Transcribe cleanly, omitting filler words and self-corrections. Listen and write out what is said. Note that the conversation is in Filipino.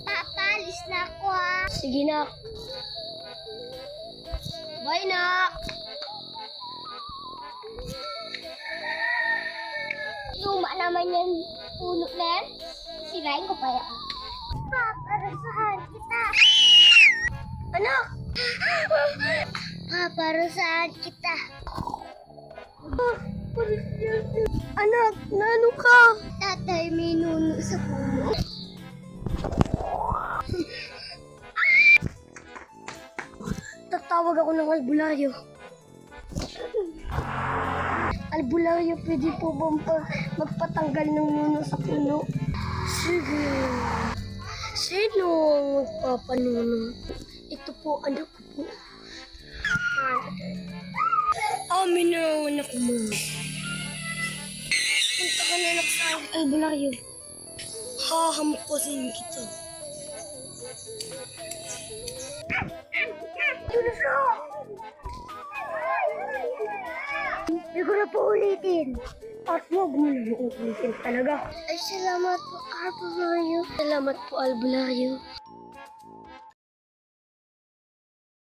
Papa, alis na ako ah. Sige na. Bye na. Luma naman yan puno na yan. Sirain ko pa yan. Papa, rasahan kita. Anak! Papa, rasahan kita. Anak, nano ka? Tatay, may nuno sa puno. Tatawag ako ng albularyo. Albularyo, pwede po ba magpatanggal ng nuno sa puno? Sige. Sino ang magpapanuno? Ito po, anak ko po. Amin na, anak mo. Punta ka na anak sa albularyo. Hahampasin kita. Yun siya! Hindi ko na po ulitin. At huwag mo na uulitin talaga. Ay, salamat po, albularyo. Salamat po, albularyo.